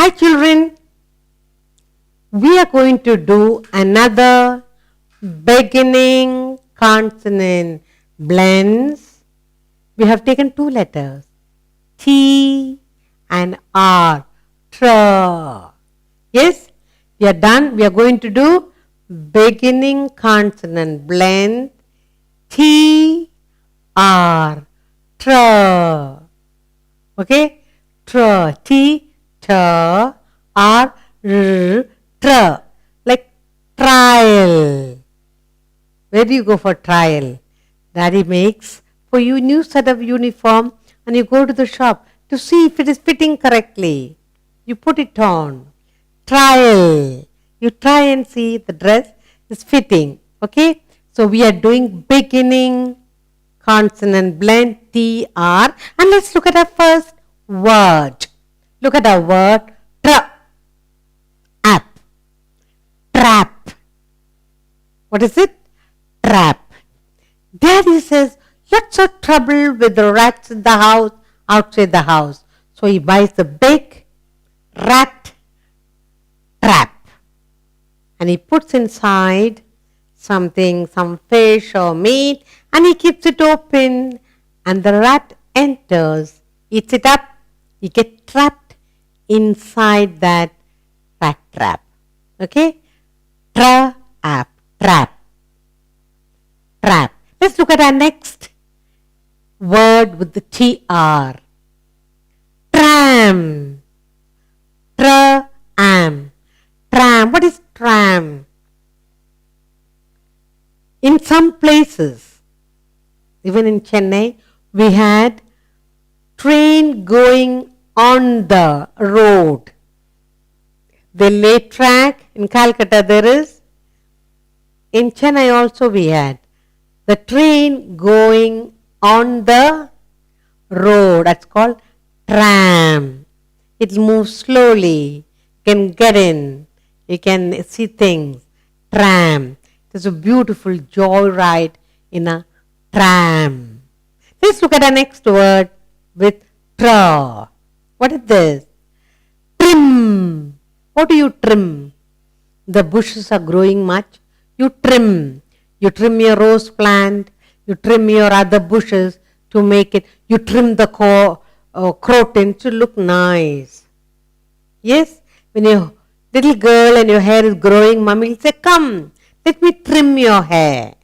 Hi children, we are going to do another beginning consonant blends. We have taken two letters, T and R, tr. Yes, we are done. We are going to do beginning consonant blend, T, R, tr. Okay, tr, T, tr, R, r, tr, like trial. Where do you go for trial? Daddy makes for you a new set of uniform and you go to the shop to see if it is fitting correctly. You put it on. Trial. You try and see if the dress is fitting. Okay? So we are doing beginning consonant blend TR, and let's look at our first word. Look at our word tra. App. Trap. What is it? Trap. Daddy says lots of trouble with the rats in the house, outside the house. So he buys a big rat trap and he puts inside something, some fish or meat, and he keeps it open and the rat enters, eats it up, he gets trapped inside that rat trap. Okay? Trap. Trap. Trap. Let's look at our next word with the TR. Tram. Tram. Tram. What is tram? In some places, even in Chennai, we had train going on the road. They lay track. In Calcutta there is. In Chennai also we had the train going on the road. That's called tram. It moves slowly. You can get in. You can see things. Tram. There's a beautiful joyride in a tram. Let's look at our next word with tra. What is this? Trim. What do you trim? The bushes are growing much. You trim. You trim your rose plant. You trim your other bushes to make it. You trim the croton to look nice. Yes? When your little girl and your hair is growing, mommy will say, come, let me trim your hair.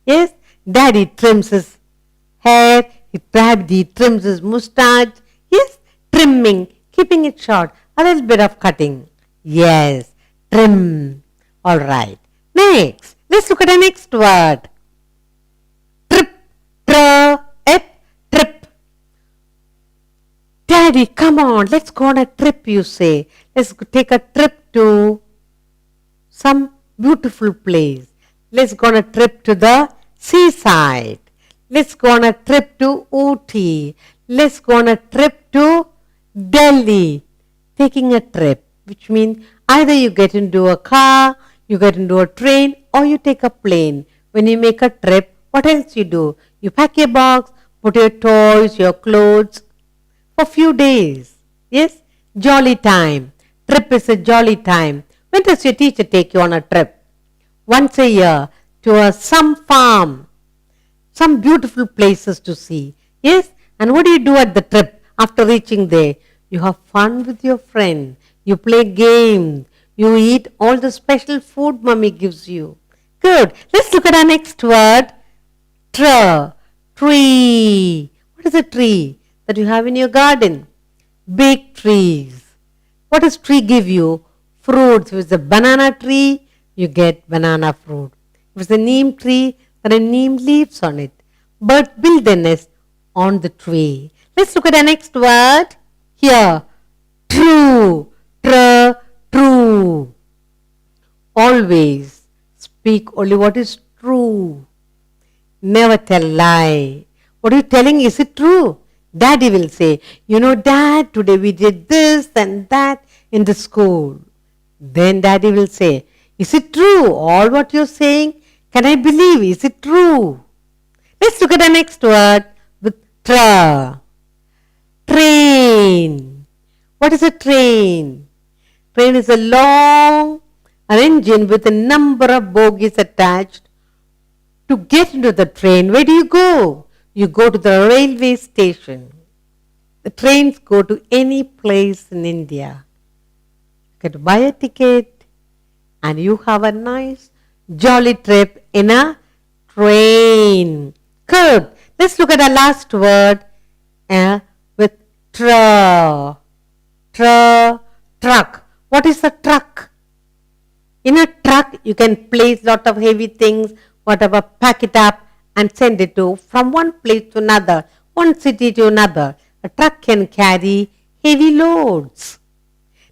Yes? Daddy trims his hair. He trims his moustache. Yes? Trimming. Keeping it short. A little bit of cutting. Yes. Trim. Alright. Next. Let's look at the next word. Trip. Trip. Daddy, come on. Let's go on a trip, you say. Let's take a trip to some beautiful place. Let's go on a trip to the seaside. Let's go on a trip to Ooty. Let's go on a trip to Delhi. Taking a trip, which means either you get into a car, you get into a train, or you take a plane. When you make a trip, what else you do? You pack your box, put your toys, your clothes for a few days. Yes? Jolly time. Trip is a jolly time. When does your teacher take you on a trip? Once a year to some farm, some beautiful places to see. Yes? And what do you do at the trip after reaching there? You have fun with your friend. You play games. You eat all the special food mommy gives you. Good. Let's look at our next word. Tree. What is a tree that you have in your garden? Big trees. What does tree give you? Fruits. If it's a banana tree, you get banana fruit. If it's a neem tree, there are neem leaves on it. Birds build their nest on the tree. Let's look at our next word. Here. True. True. Always speak only what is true. Never tell lie. What are you telling? Is it true? Daddy will say, you know, Dad, today we did this and that in the school. Then Daddy will say, is it true? All what you're saying, can I believe? Is it true? Let's look at the next word with tra. Train. What is a train? Train is a long an engine with a number of bogies attached. To get into the train, where do you go? You go to the railway station. The trains go to any place in India. You get to buy a ticket and you have a nice jolly trip in a train. Good. Let's look at the last word with truck. What is a truck? In a truck, you can place lot of heavy things, whatever, pack it up and send it to from one place to another, one city to another. A truck can carry heavy loads.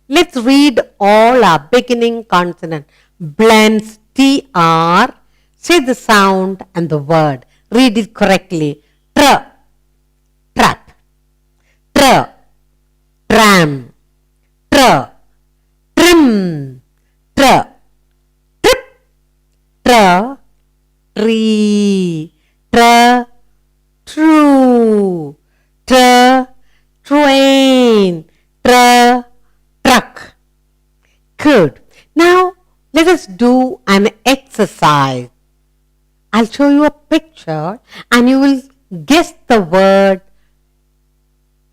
Let's read all our beginning consonant blends. TR. Say the sound and the word. Read it correctly. Trap. Tram. Trim. Trip. Tree. True. Train. Truck. Good. Now let us do an exercise. I'll show you a picture and you will guess the word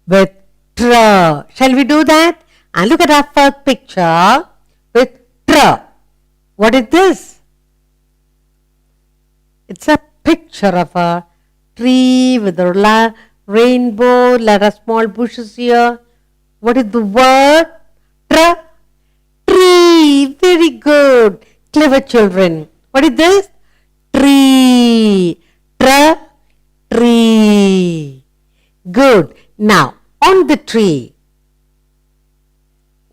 with tr. Shall we do that? And look at our first picture with tr. What is this? It's a picture of a tree with a rainbow, lot of small bushes here. What is the word? Tree. Very good. Clever children. What is this? Tree. Tree. Good. Now, on the tree,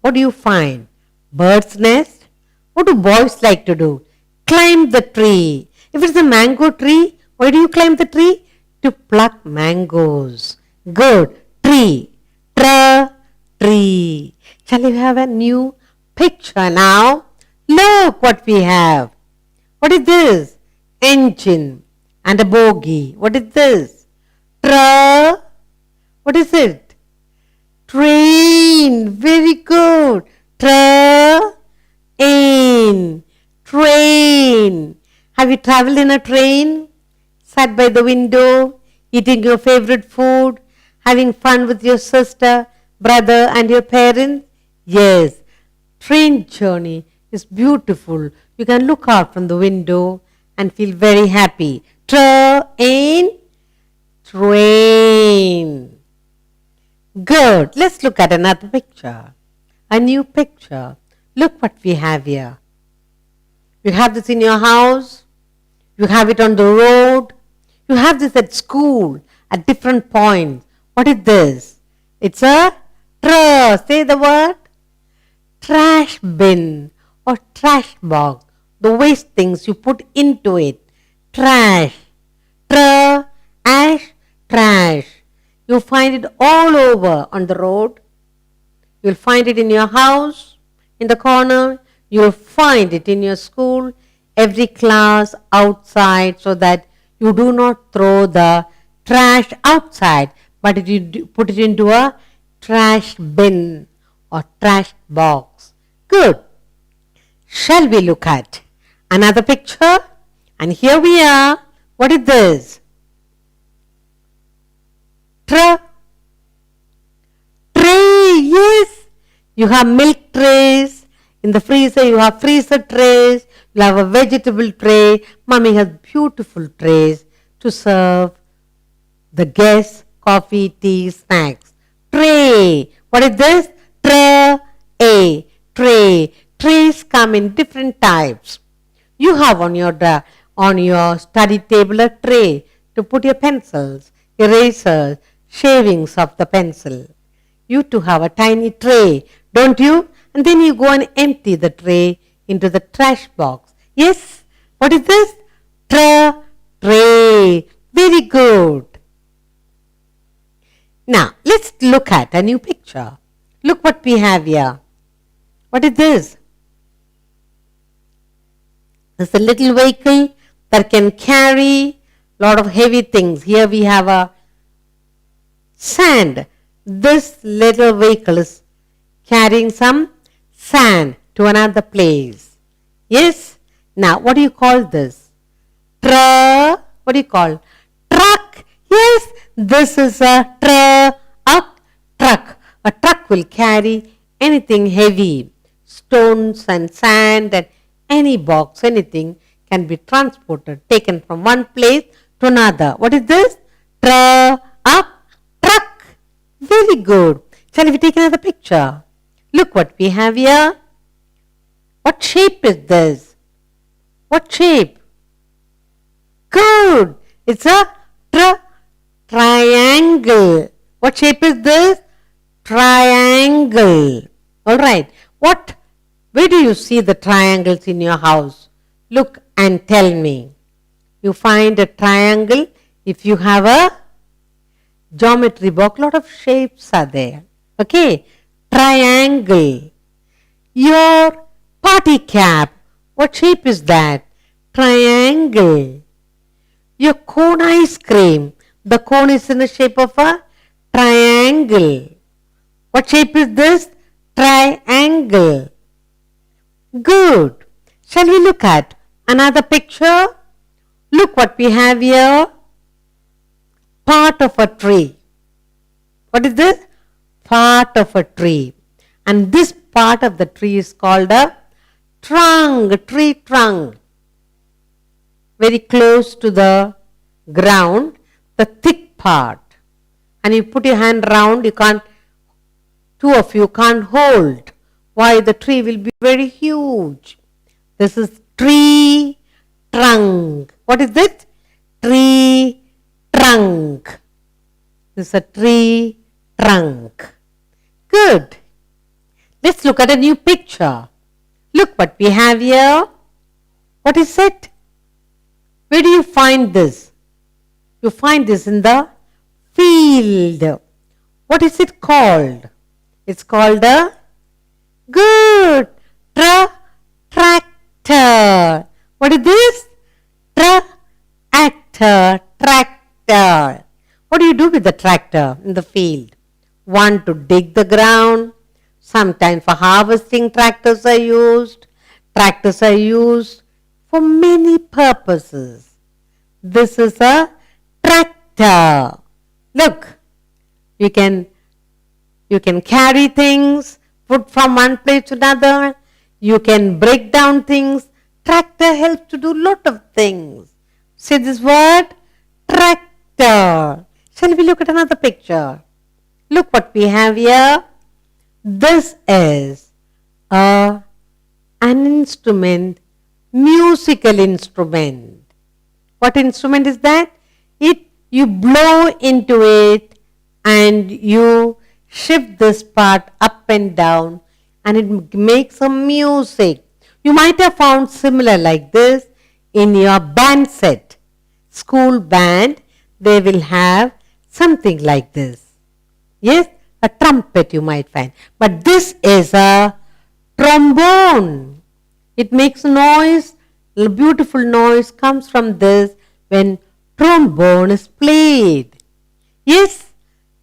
what do you find? Bird's nest. What do boys like to do? Climb the tree. If it's a mango tree, why do you climb the tree? To pluck mangoes. Good. Tree. Tree. Shall we have a new picture now? Look what we have. What is this? Engine and a bogie. What is this? What is it? Train. Very good. Train. Have you traveled in a train? Sat by the window, eating your favorite food, having fun with your sister, brother and your parents? Yes. Train journey is beautiful. You can look out from the window and feel very happy. Train. Good. Let's look at another picture. A new picture. Look what we have here. You have this in your house. You have it on the road. You have this at school at different points. What is this? It's a trash. Say the word. Trash bin or trash box. The waste things you put into it. Trash. Trash. You'll find it all over on the road. You'll find it in your house, in the corner. You'll find it in your school, every class, outside, so that you do not throw the trash outside, but you put it into a trash bin or trash box. Good. Shall we look at another picture? And here we are. What is this? Tray. Yes. You have milk trays. In the freezer, you have freezer trays. You have a vegetable tray. Mommy has beautiful trays to serve the guests, coffee, tea, snacks. Tray. What is this? Tray. Trays come in different types. You have on your study table a tray to put your pencils, erasers, shavings of the pencil. You too have a tiny tray, don't you? And then you go and empty the tray into the trash box. Yes? What is this? Tray. Very good. Now, let's look at a new picture. Look what we have here. What is this? It's a little vehicle that can carry a lot of heavy things. Here we have a sand. This little vehicle is carrying some sand to another place. Yes? Now, what do you call this? What do you call? Truck. Yes, this is a truck. A truck will carry anything heavy. Stones and sand and any box, anything can be transported, taken from one place to another. What is this? Truck. Very good. Shall we take another picture? Look what we have here. What shape is this? What shape? Good. It's a triangle. What shape is this? Triangle. Alright. Where do you see the triangles in your house? Look and tell me. You find a triangle if you have a geometry box. Lot of shapes are there. Okay. Triangle. Your party cap. What shape is that? Triangle. Your cone ice cream. The cone is in the shape of a triangle. What shape is this? Triangle. Good. Shall we look at another picture? Look what we have here. Part of a tree. What is this? Part of a tree. And this part of the tree is called a trunk, tree trunk. Very close to the ground, the thick part. And you put your hand round, two of you can't hold. Why? The tree will be very huge. This is tree trunk. What is it? Tree trunk. This is a tree trunk. Good. Let's look at a new picture. Look what we have here. What is it? Where do you find this? You find this in the field. What is it called? It's called a good tractor. What is this? Tractor. What do you do with the tractor in the field? One, to dig the ground. Sometimes for harvesting tractors are used. Tractors are used for many purposes. This is a tractor. Look, you can carry things, put from one place to another. You can break down things. Tractor helps to do lot of things. Say this word, tractor. Shall we look at another picture? Look what we have here. This is an instrument, musical instrument. What instrument is that? You blow into it and you shift this part up and down and it makes some music. You might have found similar like this in your band set. School band, they will have something like this. Yes, a trumpet you might find. But this is a trombone. It makes noise. A beautiful noise comes from this when trombone is played. Yes.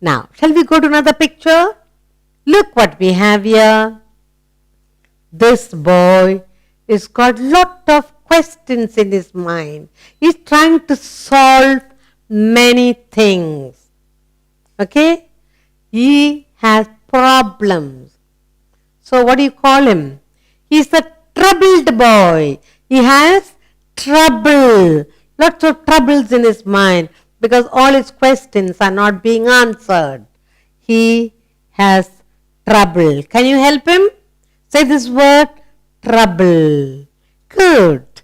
Now, shall we go to another picture? Look what we have here. This boy has got lot of questions in his mind. He's trying to solve many things. Okay? He has problems. So what do you call him? He's a troubled boy. He has trouble. Lots of troubles in his mind because all his questions are not being answered. He has trouble. Can you help him? Say this word, trouble. Good.